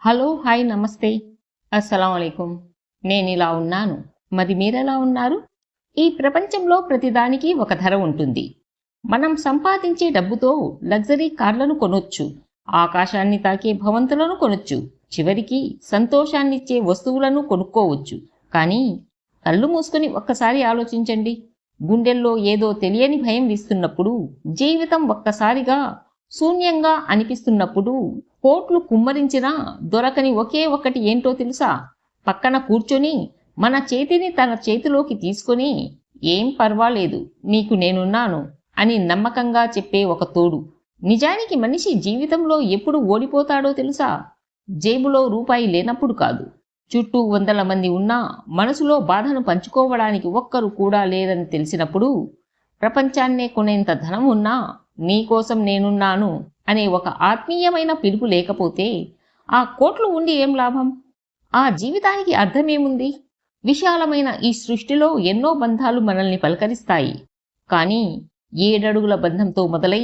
Hello, hi, నమస్తే, అస్సలం అలైకుం. నేనిలా ఉన్నాను. మరి మీరెలా ఉన్నారు? ఈ ప్రపంచంలో ప్రతిదానికి ఒక ధర ఉంటుంది. మనం సంపాదించే డబ్బుతో లగ్జరీ కార్లను కొనొచ్చు, ఆకాశాన్ని తాకే భవంతులను కొనొచ్చు, చివరికి సంతోషాన్నిచ్చే వస్తువులను కొనుక్కోవచ్చు. కానీ కళ్ళు మూసుకొని ఒక్కసారి ఆలోచించండి. గుండెల్లో ఏదో తెలియని భయం వీస్తున్నప్పుడు, జీవితం ఒక్కసారిగా శూన్యంగా అనిపిస్తున్నప్పుడు, కోట్లు కుమ్మరించినా దొరకని ఒకే ఒక్కటి ఏంటో తెలుసా? పక్కన కూర్చొని మన చేతిని తన చేతిలోకి తీసుకొని, ఏం పర్వాలేదు, నీకు నేనున్నాను అని నమ్మకంగా చెప్పే ఒక తోడు. నిజానికి మనిషి జీవితంలో ఎప్పుడు ఓడిపోతాడో తెలుసా? జేబులో రూపాయి లేనప్పుడు కాదు. చుట్టూ 100 మంది ఉన్నా మనసులో బాధను పంచుకోవడానికి ఒక్కరు కూడా లేరని తెలిసినప్పుడు. ప్రపంచాన్నే కొనేంత ధనం ఉన్నా నీకోసం నేనున్నాను అనే ఒక ఆత్మీయమైన పిలుపు లేకపోతే ఆ కోట్లు ఉండి ఏం లాభం? ఆ జీవితానికి అర్థమేముంది? విశాలమైన ఈ సృష్టిలో ఎన్నో బంధాలు మనల్ని పలకరిస్తాయి. కానీ 7 అడుగుల బంధంతో మొదలై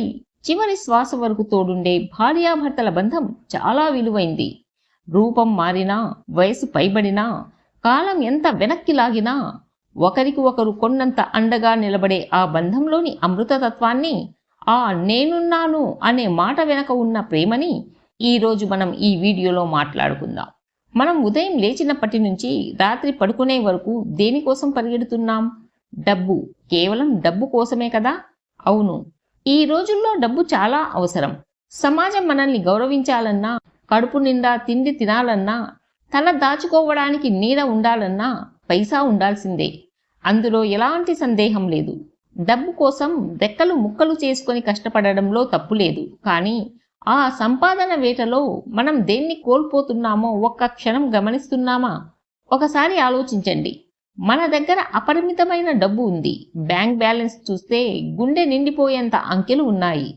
చివరి శ్వాస వరకు తోడుండే భార్యాభర్తల బంధం చాలా విలువైంది. రూపం మారినా, వయసు పైబడినా, కాలం ఎంత వెనక్కి లాగినా ఒకరికి ఒకరు కొన్నంత అండగా నిలబడే ఆ బంధంలోని అమృతతత్వాన్ని, ఆ నేనున్నాను అనే మాట వెనక ఉన్న ప్రేమని ఈరోజు మనం ఈ వీడియోలో మాట్లాడుకుందాం. మనం ఉదయం లేచినప్పటి నుంచి రాత్రి పడుకునే వరకు దేనికోసం పరిగెడుతున్నాం? డబ్బు. కేవలం డబ్బు కోసమే కదా? అవును. ఈ రోజుల్లో డబ్బు చాలా అవసరం. సమాజం మనల్ని గౌరవించాలన్నా, కడుపు నిండా తిండి తినాలన్నా, తల దాచుకోవడానికి నీడ ఉండాలన్నా పైసా ఉండాల్సిందే. అందులో ఎలాంటి సందేహం లేదు. డబ్బు కోసం రెక్కలు ముక్కలు చేసుకొని కష్టపడడంలో తప్పులేదు. కానీ ఆ సంపాదన వేటలో మనం దేన్ని కోల్పోతున్నామో ఒక్క క్షణం గమనిస్తున్నామా? ఒకసారి ఆలోచించండి. మన దగ్గర అపరిమితమైన డబ్బు ఉంది. బ్యాంక్ బ్యాలెన్స్ చూస్తే గుండె నిండిపోయేంత అంకెలు ఉన్నాయి.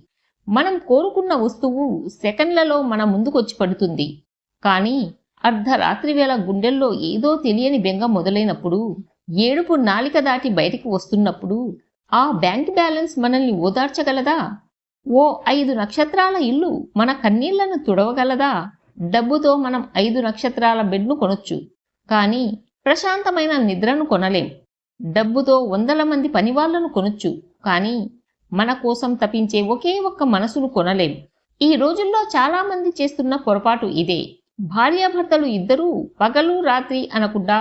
మనం కోరుకున్న వస్తువు సెకండ్లలో మన ముందుకొచ్చి పడుతుంది. కానీ అర్ధరాత్రి వేళ గుండెల్లో ఏదో తెలియని బెంగ మొదలైనప్పుడు, ఏడుపు నాలిక దాటి బయటికి వస్తున్నప్పుడు ఆ బ్యాంక్ బ్యాలెన్స్ మనల్ని ఓదార్చగలదా? ఓ 5 నక్షత్రాల ఇల్లు మన కన్నీళ్లను తుడవగలదా? డబ్బుతో మనం 5 నక్షత్రాల బెడ్ను కొనొచ్చు, కానీ ప్రశాంతమైన నిద్రను కొనలేం. డబ్బుతో 100 మంది పనివాళ్లను కొనొచ్చు, కానీ మన కోసం తపించే ఒకే ఒక్క మనసును కొనలేం. ఈ రోజుల్లో చాలా మంది చేస్తున్న పొరపాటు ఇదే. భార్యాభర్తలు ఇద్దరూ పగలు రాత్రి అనకుండా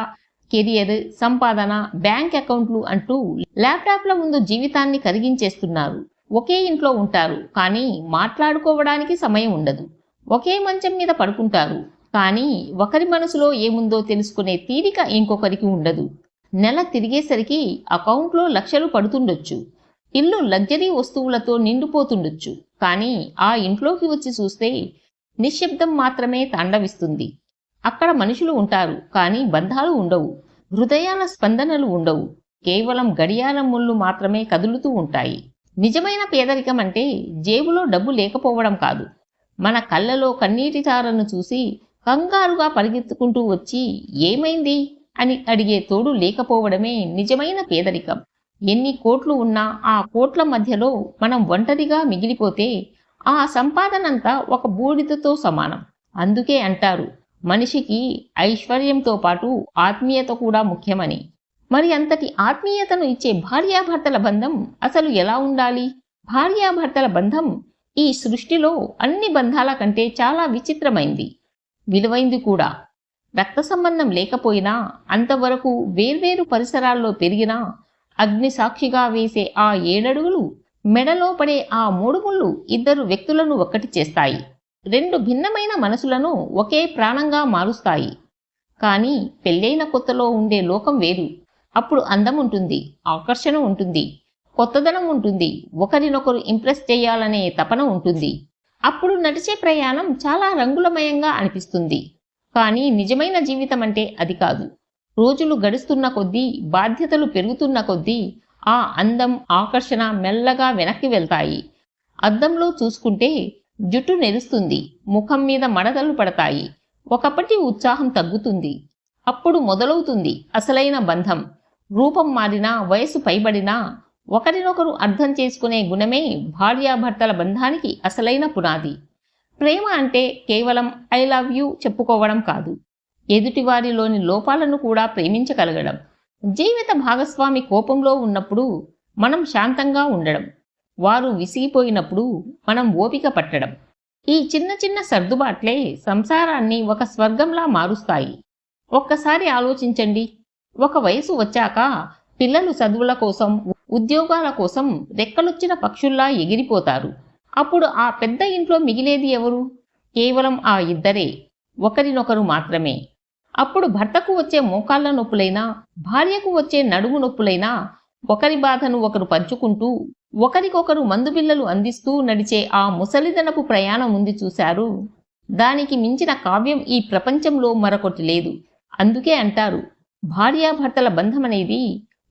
కెరియర్, సంపాదన, బ్యాంక్ అకౌంట్లు అంటూ ల్యాప్టాప్ల ముందు జీవితాన్ని కరిగించేస్తున్నారు. ఒకే ఇంట్లో ఉంటారు, కానీ మాట్లాడుకోవడానికి సమయం ఉండదు. ఒకే మంచం మీద పడుకుంటారు, కానీ ఒకరి మనసులో ఏముందో తెలుసుకునే తీరిక ఇంకొకరికి ఉండదు. నెల తిరిగేసరికి అకౌంట్లో లక్షలు పడుతుండొచ్చు, ఇల్లు లగ్జరీ వస్తువులతో నిండిపోతుండొచ్చు, కానీ ఆ ఇంట్లోకి వచ్చి చూస్తే నిశ్శబ్దం మాత్రమే తాండవిస్తుంది. అక్కడ మనుషులు ఉంటారు, కానీ బంధాలు ఉండవు. హృదయాల స్పందనలు ఉండవు. కేవలం గడియారం ముళ్ళు మాత్రమే కదులుతూ ఉంటాయి. నిజమైన పేదరికం అంటే జేబులో డబ్బు లేకపోవడం కాదు. మన కళ్ళలో కన్నీటి తారను చూసి కంగారుగా పరిగెత్తుకుంటూ వచ్చి ఏమైంది అని అడిగే తోడు లేకపోవడమే నిజమైన పేదరికం. ఎన్ని కోట్లు ఉన్నా ఆ కోట్ల మధ్యలో మనం ఒంటరిగా మిగిలిపోతే ఆ సంపాదనంతా ఒక బూడిదతో సమానం. అందుకే అంటారు, మనిషికి ఐశ్వర్యంతో పాటు ఆత్మీయత కూడా ముఖ్యమని. మరి అంతటి ఆత్మీయతను ఇచ్చే భార్యాభర్తల బంధం అసలు ఎలా ఉండాలి? భార్యాభర్తల బంధం ఈ సృష్టిలో అన్ని బంధాల కంటే చాలా విచిత్రమైంది, విలువైంది కూడా. రక్త సంబంధం లేకపోయినా, అంతవరకు వేర్వేరు పరిసరాల్లో పెరిగినా, అగ్ని సాక్షిగా వేసే ఆ 7 అడుగులు, మెడలో పడే ఆ 3 ముళ్ళు ఇద్దరు వ్యక్తులను ఒక్కటి చేస్తాయి. 2 భిన్నమైన మనసులను ఒకే ప్రాణంగా మారుస్తాయి. కానీ పెళ్ళైన కొత్తలో ఉండే లోకం వేరు. అప్పుడు అందం ఉంటుంది, ఆకర్షణ ఉంటుంది, కొత్తదనం ఉంటుంది, ఒకరినొకరు ఇంప్రెస్ చేయాలనే తపన ఉంటుంది. అప్పుడు నడిచే ప్రయాణం చాలా రంగులమయంగా అనిపిస్తుంది. కానీ నిజమైన జీవితం అంటే అది కాదు. రోజులు గడుస్తున్న కొద్దీ, బాధ్యతలు పెరుగుతున్న కొద్దీ ఆ అందం, ఆకర్షణ మెల్లగా వెనక్కి వెళ్తాయి. అద్దంలో చూసుకుంటే జుట్టు నెరుస్తుంది, ముఖం మీద మడతలు పడతాయి, ఒకప్పటి ఉత్సాహం తగ్గుతుంది. అప్పుడు మొదలవుతుంది అసలైన బంధం. రూపం మారినా, వయసు పైబడినా ఒకరినొకరు అర్థం చేసుకునే గుణమే భార్యాభర్తల బంధానికి అసలైన పునాది. ప్రేమ అంటే కేవలం ఐ లవ్ యూ చెప్పుకోవడం కాదు, ఎదుటివారిలోని లోపాలను కూడా ప్రేమించగలగడం. జీవిత భాగస్వామి కోపంలో ఉన్నప్పుడు మనం శాంతంగా ఉండడం, వారు విసిగిపోయినప్పుడు మనం ఓపిక పట్టడం. ఈ చిన్న చిన్న సర్దుబాట్లే సంసారాన్ని ఒక స్వర్గంలా మారుస్తాయి. ఒక్కసారి ఆలోచించండి, ఒక వయసు వచ్చాక పిల్లలు చదువుల కోసం, ఉద్యోగాల కోసం రెక్కలొచ్చిన పక్షుల్లా ఎగిరిపోతారు. అప్పుడు ఆ పెద్ద ఇంట్లో మిగిలేది ఎవరు? కేవలం ఆ ఇద్దరే, ఒకరినొకరు మాత్రమే. అప్పుడు భర్తకు వచ్చే మోకాళ్ల నొప్పులైనా, భార్యకు వచ్చే నడుము నొప్పులైనా ఒకరి బాధను ఒకరు పంచుకుంటూ, ఒకరికొకరు మందుబిల్లలు అందిస్తూ నడిచే ఆ ముసలిదనపు ప్రయాణం ఉంది చూశారు. దానికి మించిన కావ్యం ఈ ప్రపంచంలో మరొకటి లేదు. అందుకే అంటారు, భార్యాభర్తల బంధమనేది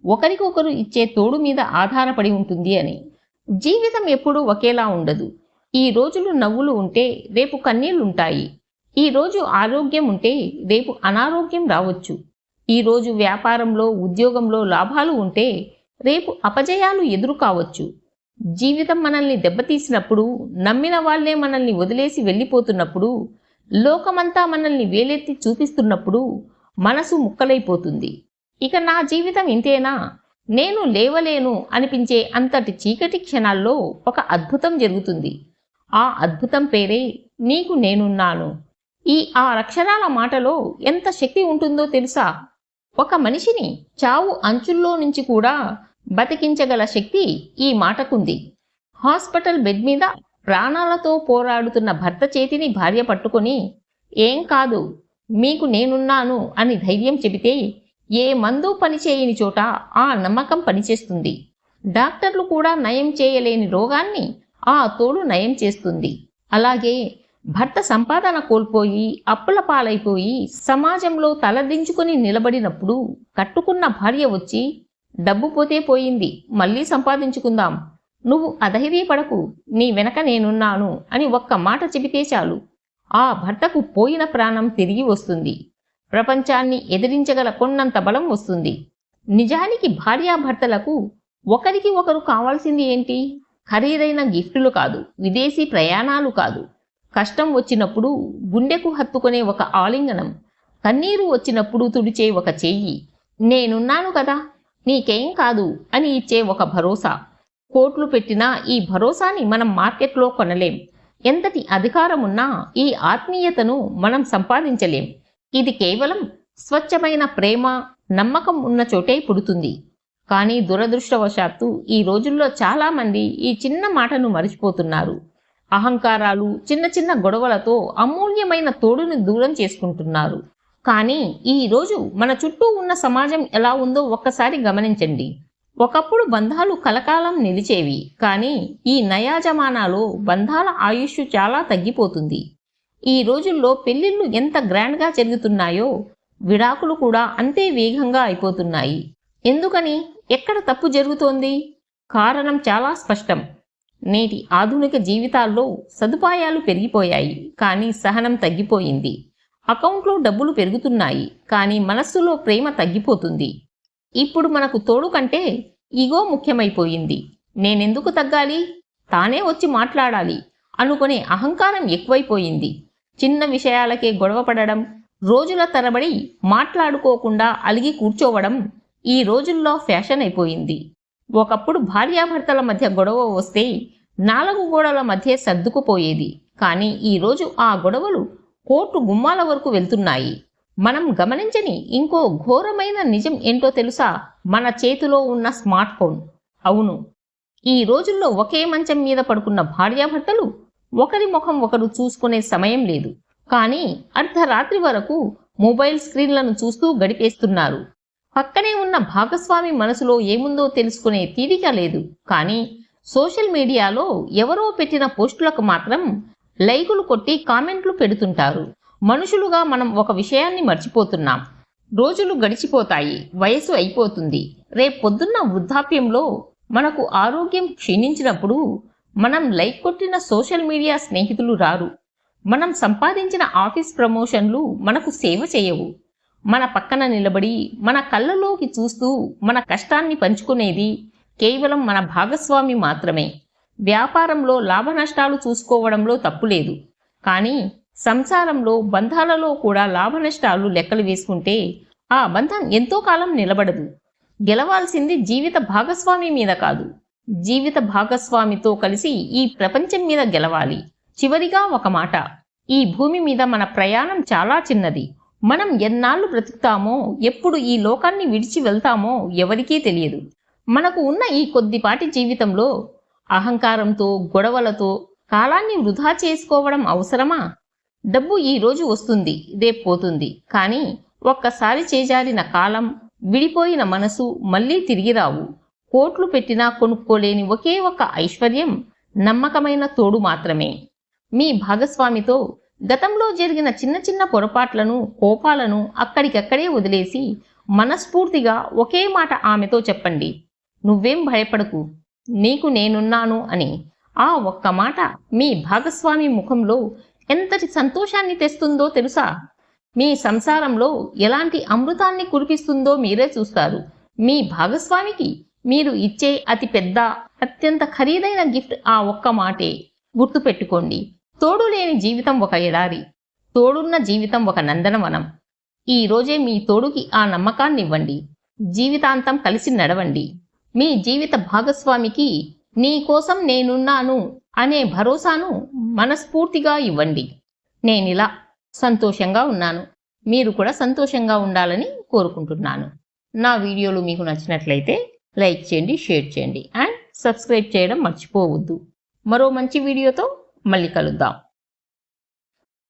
ఒకరికొకరు ఇచ్చే తోడు మీద ఆధారపడి ఉంటుంది అని. జీవితం ఎప్పుడూ ఒకేలా ఉండదు. ఈ రోజులు నవ్వులు ఉంటే రేపు కన్నీళ్లుంటాయి. ఈ రోజు ఆరోగ్యం ఉంటే రేపు అనారోగ్యం రావచ్చు. ఈ రోజు వ్యాపారంలో, ఉద్యోగంలో లాభాలు ఉంటే రేపు అపజయాలు ఎదురు కావచ్చు. జీవితం మనల్ని దెబ్బతీసినప్పుడు, నమ్మిన వాళ్లే మనల్ని వదిలేసి వెళ్ళిపోతున్నప్పుడు, లోకమంతా మనల్ని వేలెత్తి చూపిస్తున్నప్పుడు మనసు ముక్కలైపోతుంది. ఇక నా జీవితం ఇంతేనా, నేను లేవలేను అనిపించే అంతటి చీకటి క్షణాల్లో ఒక అద్భుతం జరుగుతుంది. ఆ అద్భుతం పేరే నీకు నేనున్నాను. ఈ 6 అక్షరాల మాటలో ఎంత శక్తి ఉంటుందో తెలుసా? ఒక మనిషిని చావు అంచుల్లో నుంచి కూడా బతికించగల శక్తి ఈ మాటకుంది. హాస్పిటల్ బెడ్ మీద ప్రాణాలతో పోరాడుతున్న భర్త చేతిని భార్య పట్టుకొని, ఏం కాదు, మీకు నేనున్నాను అని ధైర్యం చెబితే ఏ మందు పనిచేయని చోట ఆ నమ్మకం పనిచేస్తుంది. డాక్టర్లు కూడా నయం చేయలేని రోగాన్ని ఆ తోడు నయం చేస్తుంది. అలాగే భర్త సంపాదన కోల్పోయి, అప్పుల పాలైపోయి, సమాజంలో తలదించుకొని నిలబడినప్పుడు కట్టుకున్న భార్య వచ్చి, డబ్బు పోతే పోయింది, మళ్ళీ సంపాదించుకుందాం, నువ్వు అధైర్యపడకు, నీ వెనక నేనున్నాను అని ఒక్క మాట చెబితే చాలు, ఆ భర్తకు పోయిన ప్రాణం తిరిగి వస్తుంది. ప్రపంచాన్ని ఎదిరించగల కొన్నంత బలం వస్తుంది. నిజానికి భార్యాభర్తలకు ఒకరికి ఒకరు కావాల్సింది ఏంటి? ఖరీదైన గిఫ్టులు కాదు, విదేశీ ప్రయాణాలు కాదు. కష్టం వచ్చినప్పుడు గుండెకు హత్తుకునే ఒక ఆలింగనం, కన్నీరు వచ్చినప్పుడు తుడిచే ఒక చెయ్యి, నేనున్నాను కదా, నీకేం కాదు అని ఇచ్చే ఒక భరోసా. కోట్లు పెట్టినా ఈ భరోసాని మనం మార్కెట్లో కొనలేం. ఎంతటి అధికారమున్నా ఈ ఆత్మీయతను మనం సంపాదించలేం. ఇది కేవలం స్వచ్ఛమైన ప్రేమ, నమ్మకం ఉన్న చోటే పుడుతుంది. కానీ దురదృష్టవశాత్తు ఈ రోజుల్లో చాలామంది ఈ చిన్న మాటను మరిచిపోతున్నారు. అహంకారాలు, చిన్న చిన్న గొడవలతో అమూల్యమైన తోడుని దూరం చేసుకుంటున్నారు. కానీ ఈరోజు మన చుట్టూ ఉన్న సమాజం ఎలా ఉందో ఒక్కసారి గమనించండి. ఒకప్పుడు బంధాలు కలకాలం నిలిచేవి, కానీ ఈ నయాజమానాలో బంధాల ఆయుష్ చాలా తగ్గిపోతుంది. ఈ రోజుల్లో పెళ్లిళ్ళు ఎంత గ్రాండ్గా జరుగుతున్నాయో విడాకులు కూడా అంతే వేగంగా అయిపోతున్నాయి. ఎందుకని? ఎక్కడ తప్పు జరుగుతోంది? కారణం చాలా స్పష్టం. నేటి ఆధునిక జీవితాల్లో సదుపాయాలు పెరిగిపోయాయి, కానీ సహనం తగ్గిపోయింది. అకౌంట్లో డబ్బులు పెరుగుతున్నాయి, కానీ మనస్సులో ప్రేమ తగ్గిపోతుంది. ఇప్పుడు మనకు తోడు కంటే ఈగో ముఖ్యమైపోయింది. నేనెందుకు తగ్గాలి, తానే వచ్చి మాట్లాడాలి అనుకునే అహంకారం ఎక్కువైపోయింది. చిన్న విషయాలకే గొడవపడడం, రోజుల తరబడి మాట్లాడుకోకుండా అలిగి కూర్చోవడం ఈ రోజుల్లో ఫ్యాషన్ అయిపోయింది. ఒకప్పుడు భార్యాభర్తల మధ్య గొడవ వస్తే 4 గోడల మధ్య సర్దుకుపోయేది. కానీ ఈరోజు ఆ గొడవలు కోర్టు గుమ్మాల వరకు వెళ్తున్నాయి. మనం గమనించని ఇంకో ఘోరమైన నిజం ఏంటో తెలుసా? మన చేతిలో ఉన్న స్మార్ట్ ఫోన్. అవును, ఈ రోజుల్లో ఒకే మంచం మీద పడుకున్న భార్యాభర్తలు ఒకరి ముఖం ఒకరు చూసుకునే సమయం లేదు. కానీ అర్ధరాత్రి వరకు మొబైల్ స్క్రీన్లను చూస్తూ గడిపేస్తున్నారు. పక్కనే ఉన్న భాగస్వామి మనసులో ఏముందో తెలుసుకునే తీరిక లేదు. కానీ సోషల్ మీడియాలో ఎవరో పెట్టిన పోస్టులకు మాత్రం లైకులు కొట్టి కామెంట్లు పెడుతుంటారు. మనుషులుగా మనం ఒక విషయాన్ని మర్చిపోతున్నాం. రోజులు గడిచిపోతాయి, వయసు అయిపోతుంది. రేపొద్దున్న వృద్ధాప్యంలో మనకు ఆరోగ్యం క్షీణించినప్పుడు మనం లైక్ కొట్టిన సోషల్ మీడియా స్నేహితులు రారు. మనం సంపాదించిన ఆఫీస్ ప్రమోషన్లు మనకు సేవ చేయవు. మన పక్కన నిలబడి మన కళ్ళలోకి చూస్తూ మన కష్టాన్ని పంచుకునేది కేవలం మన భాగస్వామి మాత్రమే. వ్యాపారంలో లాభ నష్టాలు చూసుకోవడంలో తప్పులేదు. కానీ సంసారంలో బంధాలలో కూడా లాభనష్టాలు లెక్కలు వేసుకుంటే ఆ బంధం ఎంతో కాలం నిలబడదు. గెలవాల్సింది జీవిత భాగస్వామి మీద కాదు, జీవిత భాగస్వామితో కలిసి ఈ ప్రపంచం మీద గెలవాలి. చివరిగా ఒక మాట, ఈ భూమి మీద మన ప్రయాణం చాలా చిన్నది. మనం ఎన్నాళ్ళు బ్రతుకుతామో, ఎప్పుడు ఈ లోకాన్ని విడిచి వెళ్తామో ఎవరికీ తెలియదు. మనకు ఉన్న ఈ కొద్దిపాటి జీవితంలో అహంకారంతో, గొడవలతో కాలాన్ని వృధా చేసుకోవడం అవసరమా? డబ్బు ఈ రోజు వస్తుంది, రేపు పోతుంది. కానీ ఒక్కసారి చేజారిన కాలం, విడిపోయిన మనసు మళ్ళీ తిరిగి రావు. కోట్లు పెట్టినా కొనుక్కోలేని ఒకే ఒక్క ఐశ్వర్యం నమ్మకమైన తోడు మాత్రమే. మీ భాగస్వామితో గతంలో జరిగిన చిన్న చిన్న పొరపాట్లను, కోపాలను అక్కడికక్కడే వదిలేసి మనస్ఫూర్తిగా ఒకే మాట ఆమెతో చెప్పండి, నువ్వేం భయపడకు, నీకు నేనున్నాను అని. ఆ ఒక్క మాట మీ భాగస్వామి ముఖంలో ఎంతటి సంతోషాన్ని తెస్తుందో తెలుసా? మీ సంసారంలో ఎలాంటి అమృతాన్ని కురిపిస్తుందో మీరే చూస్తారు. మీ భాగస్వామికి మీరు ఇచ్చే అతి పెద్ద, అత్యంత ఖరీదైన గిఫ్ట్ ఆ ఒక్క మాటే. గుర్తుపెట్టుకోండి, తోడు లేని జీవితం ఒక ఎడారి, తోడున్న జీవితం ఒక నందనవనం. ఈ రోజే మీ తోడుకి ఆ నమ్మకాన్ని ఇవ్వండి. జీవితాంతం కలిసి నడవండి. మీ జీవిత భాగస్వామికి నీ కోసం నేనున్నాను అనే భరోసాను మనస్ఫూర్తిగా ఇవ్వండి. నేనిలా సంతోషంగా ఉన్నాను, మీరు కూడా సంతోషంగా ఉండాలని కోరుకుంటున్నాను. నా వీడియోలు మీకు నచ్చినట్లయితే లైక్ చేయండి, షేర్ చేయండి అండ్ సబ్స్క్రైబ్ చేయడం మర్చిపోవద్దు. మరో మంచి వీడియోతో మళ్ళీ కలుద్దాం.